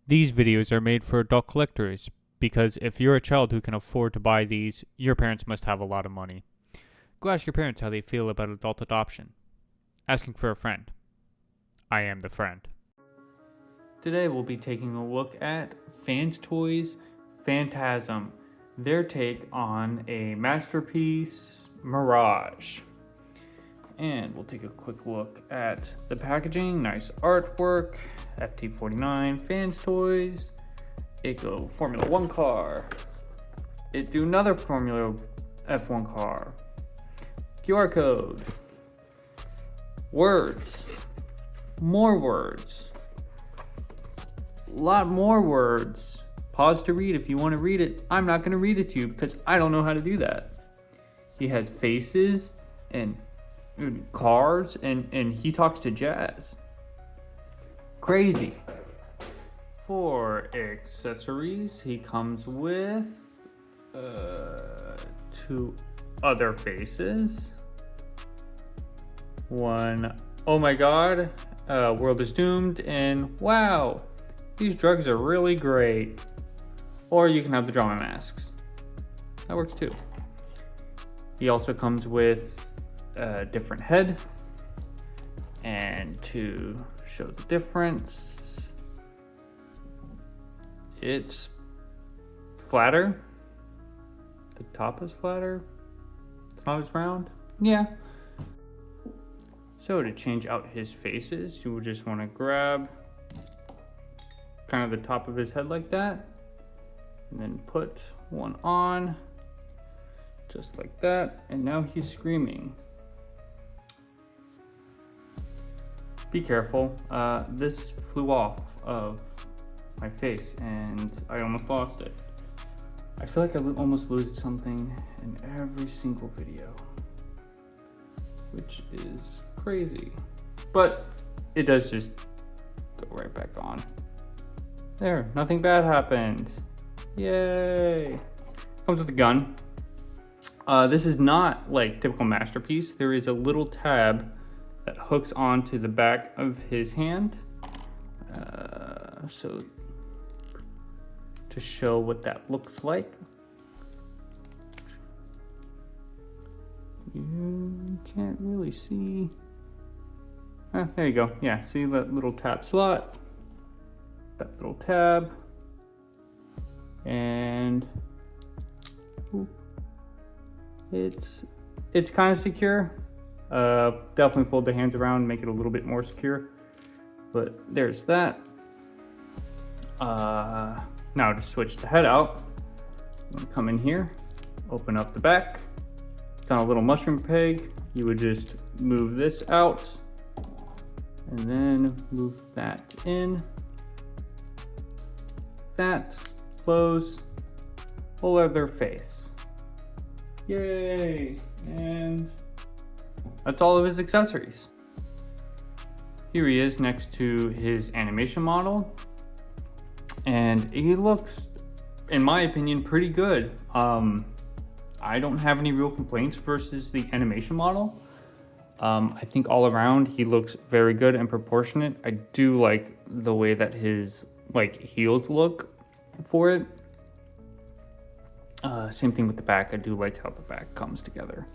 These videos are made for adult collectors because if you're a child who can afford to buy these, your parents must have a lot of money. Go ask your parents how they feel about adult adoption. Asking for a friend. I am the friend. Today we'll be taking a look at FansToys Phantasm, their take on a masterpiece Mirage. And we'll take a quick look at the packaging. Nice artwork. FT49 FansToys. It go Formula 1 car. It do another Formula F1 car. QR code. Words. More words. A lot more words. Pause to read if you want to read it. I'm not going to read it to you because I don't know how to do that. He has faces and cars and he talks to Jazz. Crazy. For accessories, he comes with two other faces. One, oh my god, world is doomed, and wow, these drugs are really great. Or you can have the drama masks. That works too. He also comes with a different head, and to show the difference, it's flatter. The top is flatter. It's not as round. Yeah. So to change out his faces, you would just want to grab kind of the top of his head like that, and then put one on just like that, and now he's screaming. Be careful, this flew off of my face and I almost lost it. I feel like I almost lose something in every single video, which is crazy, but it does just go right back on. There, nothing bad happened. Yay. Comes with a gun. This is not like typical masterpiece. There is a little tab that hooks onto the back of his hand. So to show what that looks like. You can't really see. There you go. Yeah, see that little tab slot? That little tab. And it's kind of secure. Definitely fold the hands around and make it a little bit more secure, but there's that. Now to switch the head out, I'm gonna come in here, open up the back. It's on a little mushroom peg. You would just move this out and then move that in. That, close, full leather face. Yay! And that's all of his accessories. Here he is next to his animation model. And he looks, in my opinion, pretty good. I don't have any real complaints versus the animation model. I think all around he looks very good and proportionate. I do like the way that his heels look for it. Same thing with the back. I do like how the back comes together.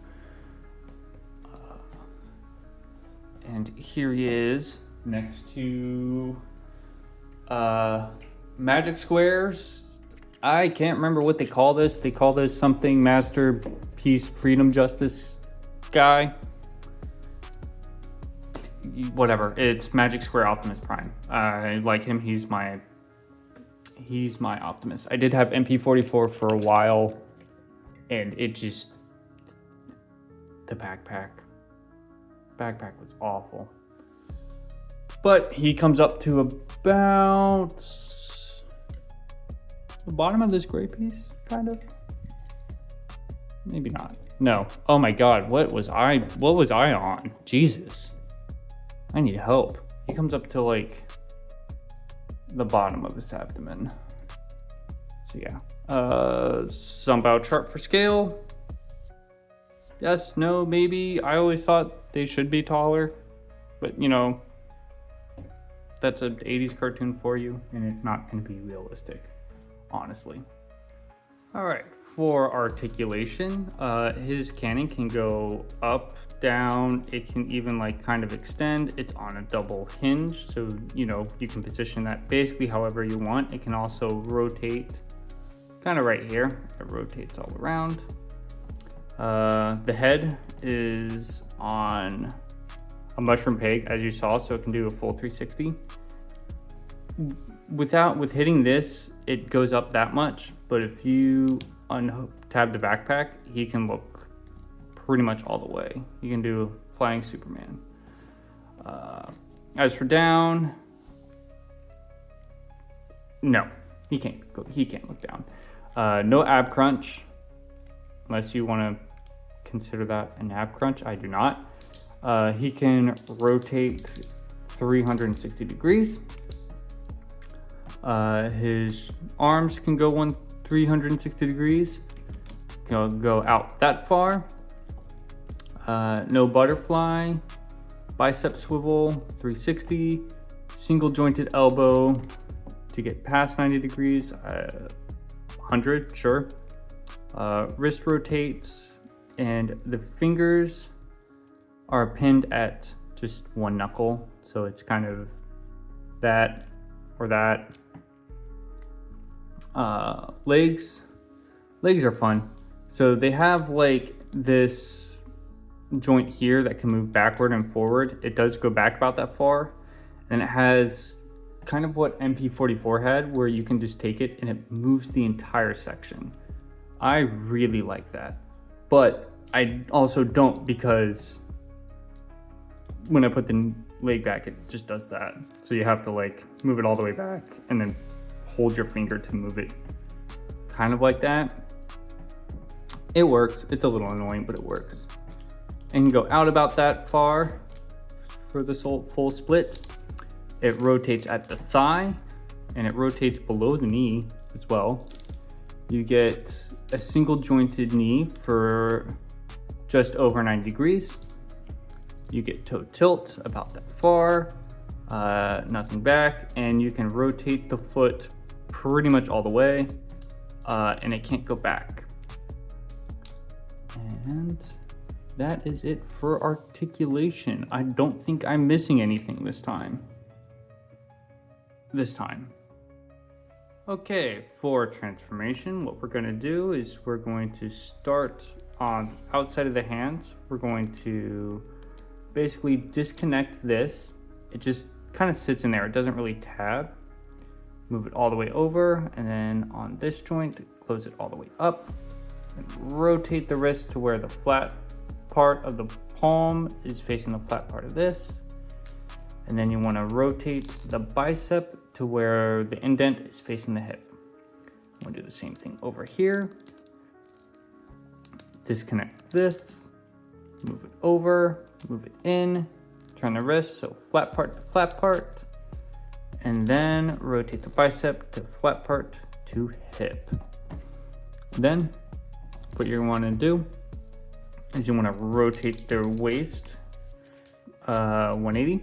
And here he is next to Magic Squares. I can't remember what they call this. They call this something Masterpiece Freedom Justice guy. Whatever. It's Magic Square Optimus Prime. I like him. He's my Optimus. I did have MP44 for a while, and it just, the backpack was awful. But he comes up to about the bottom of this gray piece, kind of. Maybe not. No. Oh my god, what was I on? Jesus. I need help. He comes up to like the bottom of his abdomen. So yeah. Some about chart for scale. Yes, no, maybe. I always thought they should be taller, but you know, that's an 80s cartoon for you, and it's not going to be realistic, honestly. All right, for articulation, his cannon can go up, down. It can even like kind of extend. It's on a double hinge, so you know you can position that basically however you want. It can also rotate, kind of right here. It rotates all around. The head is on a mushroom peg, as you saw, so it can do a full 360. With hitting this, it goes up that much, but if you untab the backpack, he can look pretty much all the way. You can do flying Superman. As for down, no, he can't look down. No ab crunch, unless you want to consider that an ab crunch. I do not. He can rotate 360 degrees. His arms can go 360 degrees. Go out that far. No butterfly. Bicep swivel 360. Single jointed elbow to get past 90 degrees. 100, sure. Wrist rotates, and the fingers are pinned at just one knuckle, so it's kind of that or that. Legs are fun. So they have like this joint here that can move backward and forward. It does go back about that far, and it has kind of what MP44 had, where you can just take it and it moves the entire section. I really like that, but I also don't, because when I put the leg back, it just does that. So you have to like move it all the way back and then hold your finger to move it kind of like that. It works. It's a little annoying, but it works. And you can go out about that far for this whole full split. It rotates at the thigh, and it rotates below the knee as well. You get a single jointed knee for just over 90 degrees. You get toe tilt about that far, nothing back, and you can rotate the foot pretty much all the way, and it can't go back. And that is it for articulation. I don't think I'm missing anything this time. Okay, for transformation, what we're going to do is we're going to start on the outside of the hands. We're going to basically disconnect this. It just kind of sits in there. It doesn't really tab. Move it all the way over, and then on this joint, close it all the way up, and rotate the wrist to where the flat part of the palm is facing the flat part of this. And then you want to rotate the bicep to where the indent is facing the hip. We'll do the same thing over here. Disconnect this, move it over, move it in, turn the wrist, so flat part to flat part, and then rotate the bicep to flat part to hip. Then what you want to do is you want to rotate their waist 180,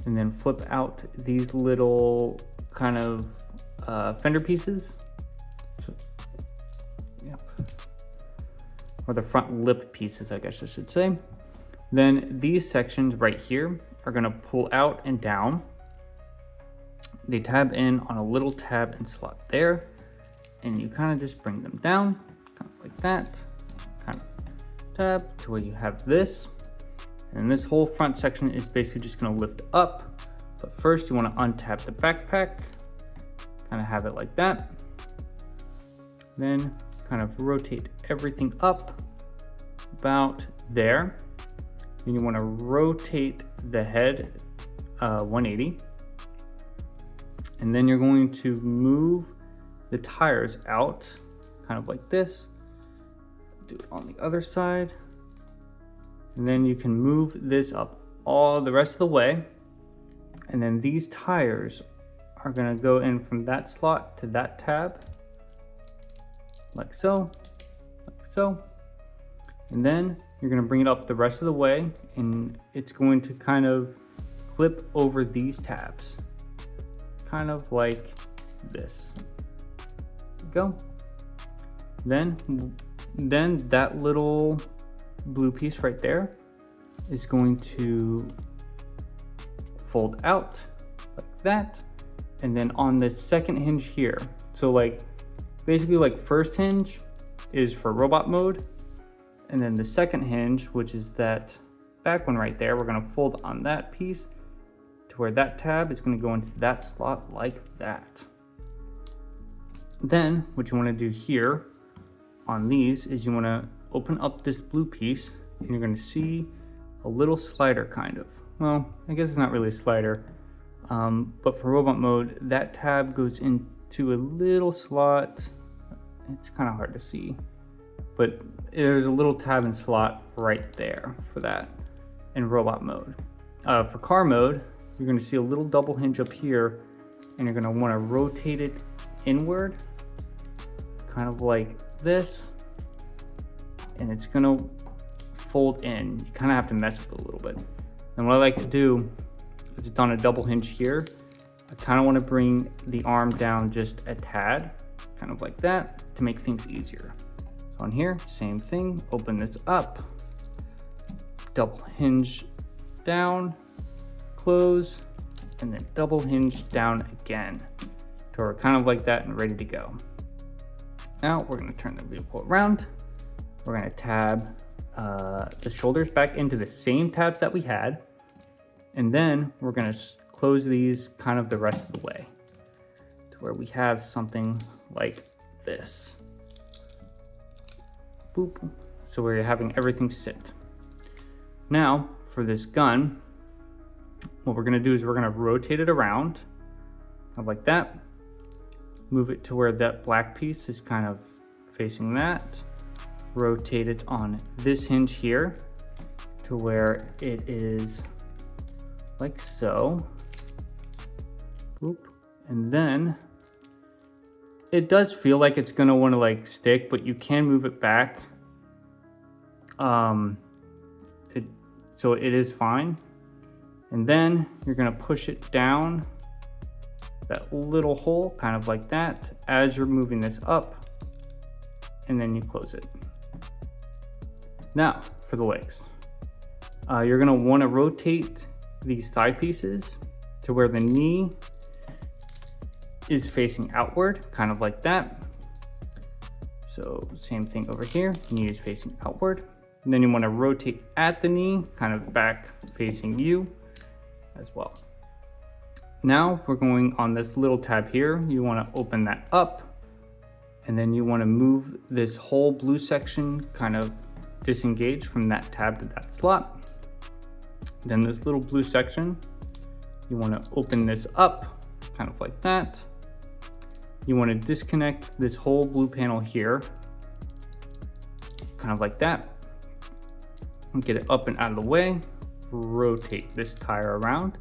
and then flip out these little kind of fender pieces. So, yep. Or the front lip pieces, I guess I should say. Then these sections right here are going to pull out and down. They tab in on a little tab and slot there, and you kind of just bring them down, kind of like that, kind of tab to where you have this. And this whole front section is basically just going to lift up. But first you want to untap the backpack, kind of have it like that. Then kind of rotate everything up about there. Then you want to rotate the head 180. And then you're going to move the tires out, kind of like this. Do it on the other side. And then you can move this up all the rest of the way. And then these tires are gonna go in from that slot to that tab, like so, like so. And then you're gonna bring it up the rest of the way, and it's going to kind of flip over these tabs, kind of like this. Go. Then that little blue piece right there is going to fold out like that. And then on the second hinge here, so like basically like first hinge is for robot mode, and then the second hinge, which is that back one right there, we're going to fold on that piece to where that tab is going to go into that slot like that. Then what you want to do here on these is you want to open up this blue piece, and you're going to see a little slider kind of. Well, I guess it's not really a slider, but for robot mode, that tab goes into a little slot. It's kind of hard to see, but there's a little tab and slot right there for that in robot mode. For car mode, you're going to see a little double hinge up here, and you're going to want to rotate it inward, kind of like this, and it's going to fold in. You kind of have to mess with it a little bit. And what I like to do is, it's on a double hinge here, I kind of want to bring the arm down just a tad, kind of like that, to make things easier. So on here, same thing, open this up, double hinge down, close, and then double hinge down again. So we're kind of like that and ready to go. Now we're going to turn the vehicle around. We're going to tab the shoulders back into the same tabs that we had. And then we're going to close these kind of the rest of the way to where we have something like this. Boop. So we're having everything sit. Now for this gun, what we're going to do is we're going to rotate it around kind of like that. Move it to where that black piece is kind of facing that. Rotate it on this hinge here to where it is like so. Boop. And then it does feel like it's gonna want to like stick, but you can move it back. So it is fine. And then you're gonna push it down that little hole, kind of like that, as you're moving this up, and then you close it. Now for the legs, you're gonna want to rotate these thigh pieces to where the knee is facing outward, kind of like that. So same thing over here, knee is facing outward. And then you want to rotate at the knee, kind of back facing you as well. Now we're going on this little tab here. You want to open that up, and then you want to move this whole blue section, kind of disengage from that tab to that slot. Then this little blue section, you want to open this up, kind of like that. You want to disconnect this whole blue panel here, kind of like that, and get it up and out of the way. Rotate this tire around,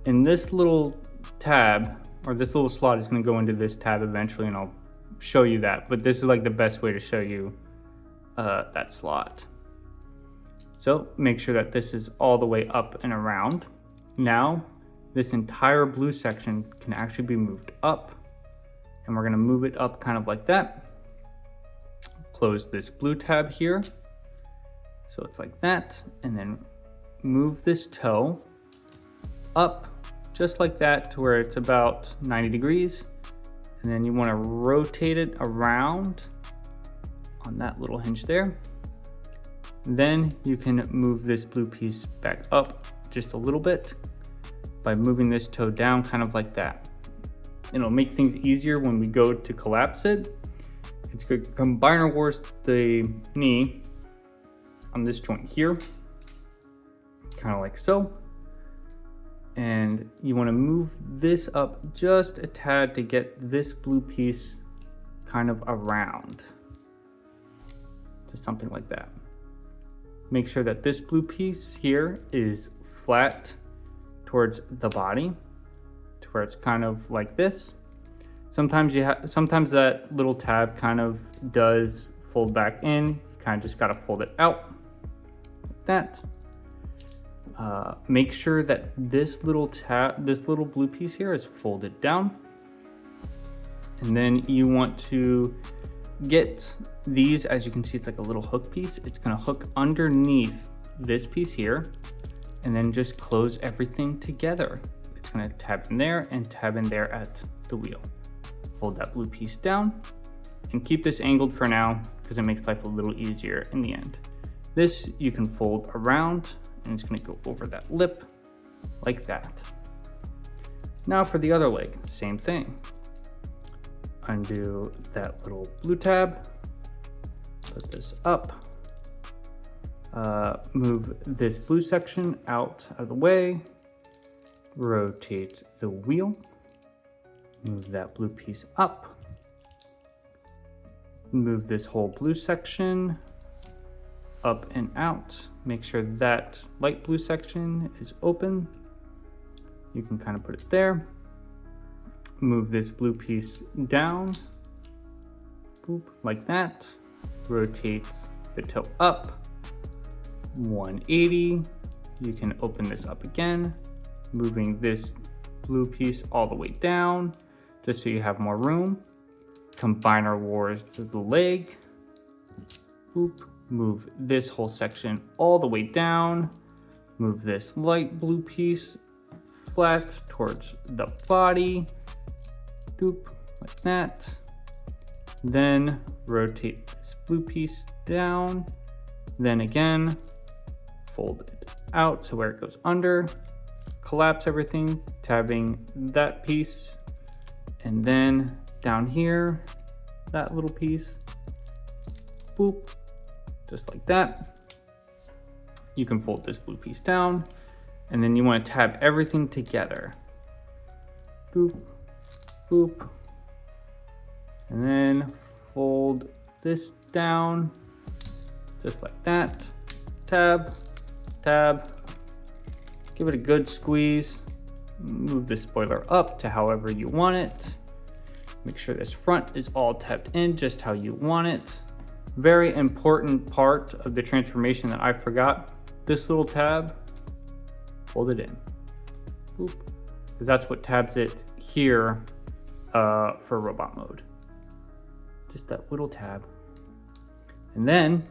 and this little tab, or this little slot, is going to go into this tab eventually, and I'll show you that, but this is like the best way to show you that slot. So make sure that this is all the way up and around. Now this entire blue section can actually be moved up, and we're going to move it up kind of like that. Close this blue tab here, so it's like that, and then move this toe up just like that to where it's about 90 degrees, and then you want to rotate it around on that little hinge there. Then you can move this blue piece back up just a little bit by moving this toe down kind of like that. It'll make things easier when we go to collapse it. It's going to combine or worse the knee on this joint here, kind of like so. And you want to move this up just a tad to get this blue piece kind of around to something like that. Make sure that this blue piece here is flat towards the body to where it's kind of like this. Sometimes sometimes that little tab kind of does fold back in. You kind of just got to fold it out like that. Make sure that this little blue piece here is folded down. And then you want to get these, as you can see, it's like a little hook piece. It's gonna hook underneath this piece here, and then just close everything together. It's gonna tab in there and tab in there at the wheel. Fold that blue piece down and keep this angled for now because it makes life a little easier in the end. This you can fold around and it's gonna go over that lip like that. Now for the other leg, same thing. Undo that little blue tab, put this up, move this blue section out of the way, rotate the wheel, move that blue piece up, move this whole blue section up and out, make sure that light blue section is open. You can kind of put it there. Move this blue piece down, boop, like that. Rotate the toe up, 180. You can open this up again, moving this blue piece all the way down, just so you have more room. Combiner wars to the leg, boop. Move this whole section all the way down. Move this light blue piece flat towards the body. Doop, like that. Then rotate this blue piece down. Then again, fold it out so where it goes under. Collapse everything, tabbing that piece. And then down here, that little piece. Boop, just like that. You can fold this blue piece down. And then you want to tab everything together. Boop, boop. And then fold this down, just like that. Tab, tab. Give it a good squeeze. Move the spoiler up to however you want it. Make sure this front is all tabbed in just how you want it. Very important part of the transformation that I forgot. This little tab, fold it in. Boop. Because that's what tabs it here for robot mode. Just that little tab. And then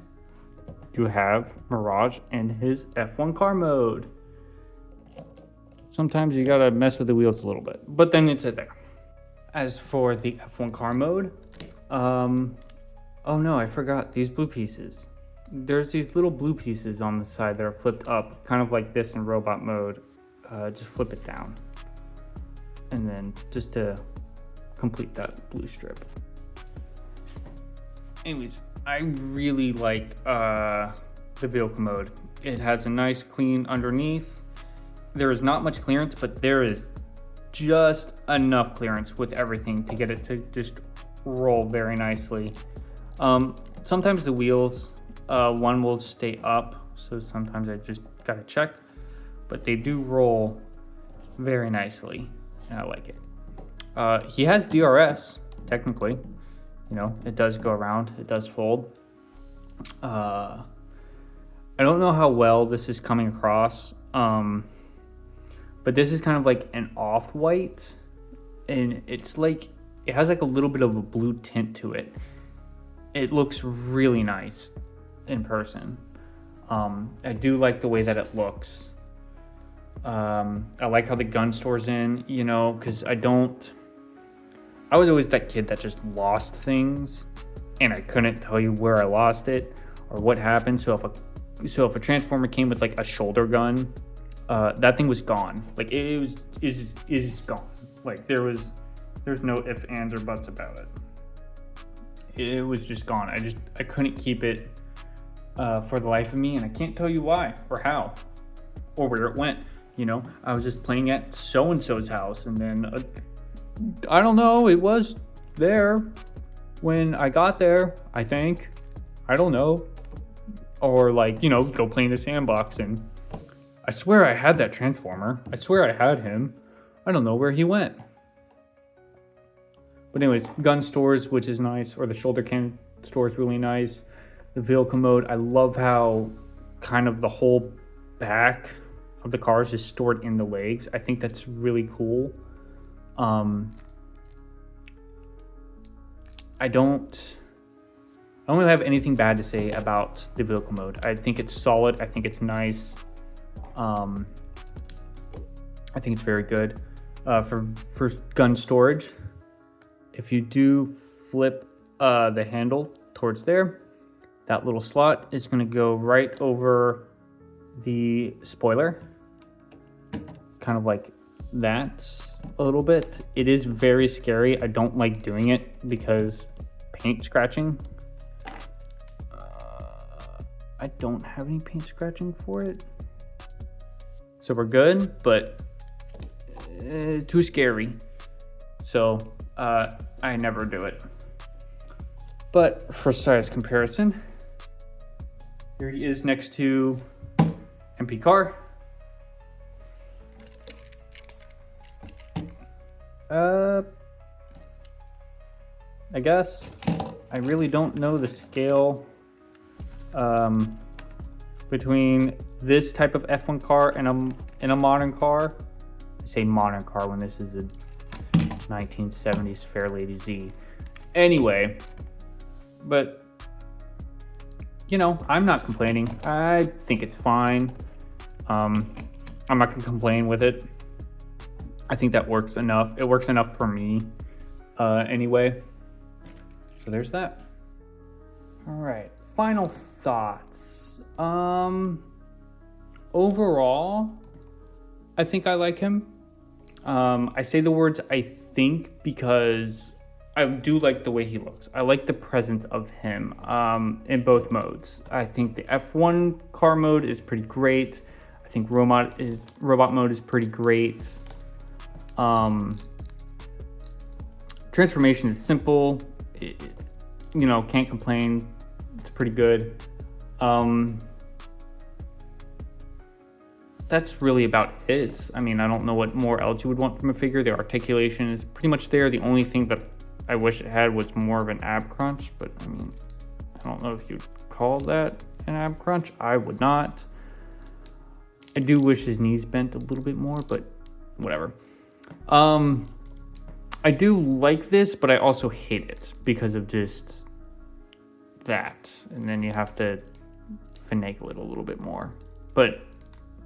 you have Mirage and his F1 car mode. Sometimes you gotta mess with the wheels a little bit, but then it's there. As for the F1 car mode, oh no, I forgot these blue pieces. There's these little blue pieces on the side that are flipped up, kind of like this in robot mode. Just flip it down. And then just to complete that blue strip. Anyways, I really like the vehicle mode. It has a nice clean underneath. There is not much clearance, but there is just enough clearance with everything to get it to just roll very nicely. Sometimes the wheels, one will stay up, so sometimes I just gotta check, but they do roll very nicely, and I like it. He has DRS, technically. You know, it does go around, it does fold. I don't know how well this is coming across, but this is kind of like an off-white, and it's like, it has like a little bit of a blue tint to it. It looks really nice in person. I do like the way that it looks. I like how the gun store's in, you know, because I was always that kid that just lost things and I couldn't tell you where I lost it or what happened. So if a Transformer came with like a shoulder gun, that thing was gone. Like is gone. Like there's no ifs, ands, or buts about it. It was just gone. I couldn't keep it for the life of me, and I can't tell you why or how or where it went. You know, I was just playing at so-and-so's house, and then I don't know, it was there when I got there, I think. I don't know. Or like, you know, go play in the sandbox, and I swear I had that Transformer. I swear I had him. I don't know where he went. But anyways, gun stores, which is nice, or the shoulder cannon store is really nice. The vehicle mode, I love how kind of the whole back of the cars is stored in the legs. I think that's really cool. I don't really have anything bad to say about the vehicle mode. I think it's solid. I think it's nice. I think it's very good. For gun storage, if you do flip the handle towards there, that little slot is going to go right over the spoiler, kind of like that a little bit. It is very scary. I don't like doing it because paint scratching. I don't have any paint scratching for it, so we're good, but too scary, so I never do it. But for size comparison, here he is next to MP Car. I guess I really don't know the scale between this type of F1 car and a modern car. I say modern car when this is a 1970s Fairlady Z. Anyway, but you know, I'm not complaining. I think it's fine. I'm not gonna complain with it. I think that works enough. It works enough for me anyway. So there's that. All right, final thoughts. Overall, I think I like him. I say the words I think because I do like the way he looks. I like the presence of him in both modes. I think the F1 car mode is pretty great. I think robot mode is pretty great. Transformation is simple. You know, can't complain. It's pretty good. That's really about it. I mean, I don't know what more else you would want from a figure. The articulation is pretty much there. The only thing that I wish it had was more of an ab crunch, but I mean, I don't know if you'd call that an ab crunch. I would not. I do wish his knees bent a little bit more, but whatever. I do like this, but I also hate it because of just that. And then you have to finagle it a little bit more. But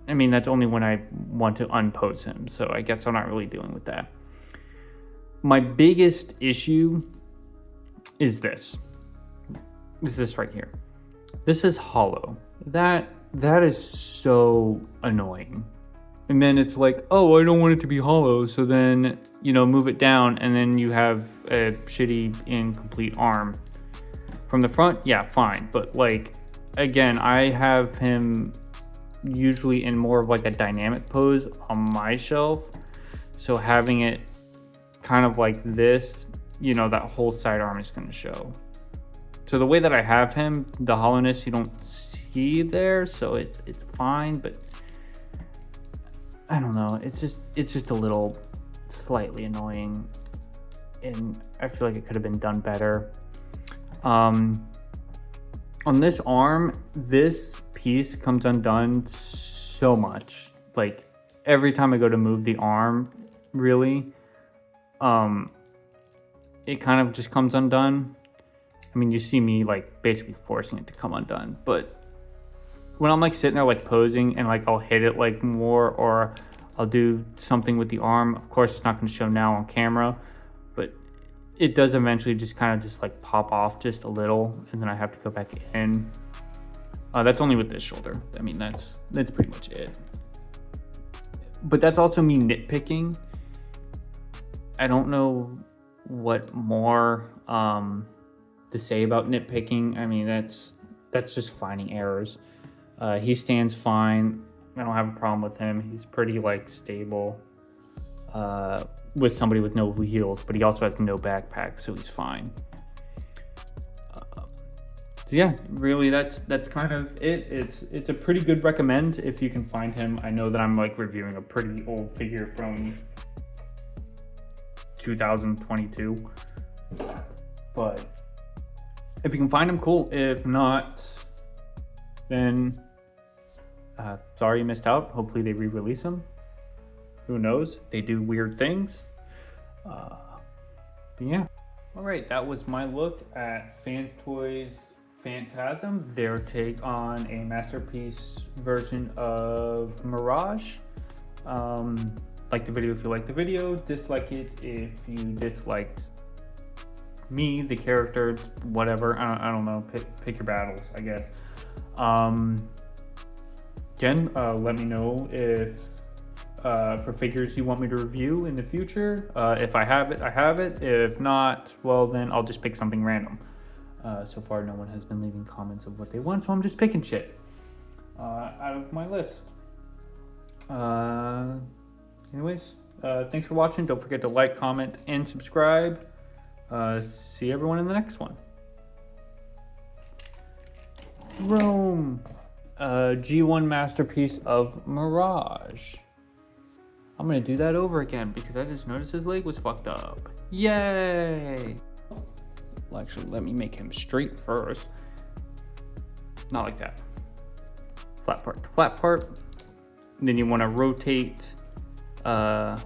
I mean, that's only when I want to unpose him. So I guess I'm not really dealing with that. My biggest issue is this. Is this right here. This is hollow. That is so annoying. And then it's like, oh, I don't want it to be hollow. So then, you know, move it down and then you have a shitty incomplete arm. From the front, yeah, fine. But like, again, I have him usually in more of like a dynamic pose on my shelf. So having it kind of like this, you know, that whole sidearm is going to show. So the way that I have him, the hollowness you don't see there, so it's fine, but I don't know, it's just a little slightly annoying, and I feel like it could have been done better. On this arm, this piece comes undone so much. Like every time I go to move the arm, really, it kind of just comes undone. I mean, you see me like basically forcing it to come undone, but when I'm like sitting there like posing and like I'll hit it like more, or I'll do something with the arm, of course it's not going to show now on camera, but it does eventually just kind of just like pop off just a little, and then I have to go back in. That's only with this shoulder. I mean, that's pretty much it. But that's also me nitpicking. I don't know what more to say about nitpicking. I mean, that's just finding errors. He stands fine. I don't have a problem with him. He's pretty like stable with somebody with no wheels, but he also has no backpack, so he's fine. So yeah, really, that's kind of it. It's a pretty good recommend if you can find him. I know that I'm like reviewing a pretty old figure from 2022, but if you can find him, cool. If not, then Sorry you missed out. Hopefully they re-release them. Who knows? They do weird things. But yeah. All right, that was my look at FansToys Phantasm, their take on a masterpiece version of Mirage. Like the video if you like the video, dislike it if you disliked me, the character, whatever. I don't know. Pick your battles, I guess. Again, let me know if for figures you want me to review in the future. If I have it, I have it. If not, well, then I'll just pick something random. So far, no one has been leaving comments of what they want, so I'm just picking shit out of my list. Anyways, thanks for watching. Don't forget to like, comment, and subscribe. See everyone in the next one. Rome. G1 masterpiece of Mirage. I'm gonna do that over again because I just noticed his leg was fucked up. Yay! Well, actually, let me make him straight first. Not like that. Flat part to flat part. And then you want to rotate. I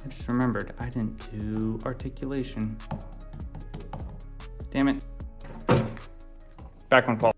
just remembered I didn't do articulation. Damn it. Back on fall.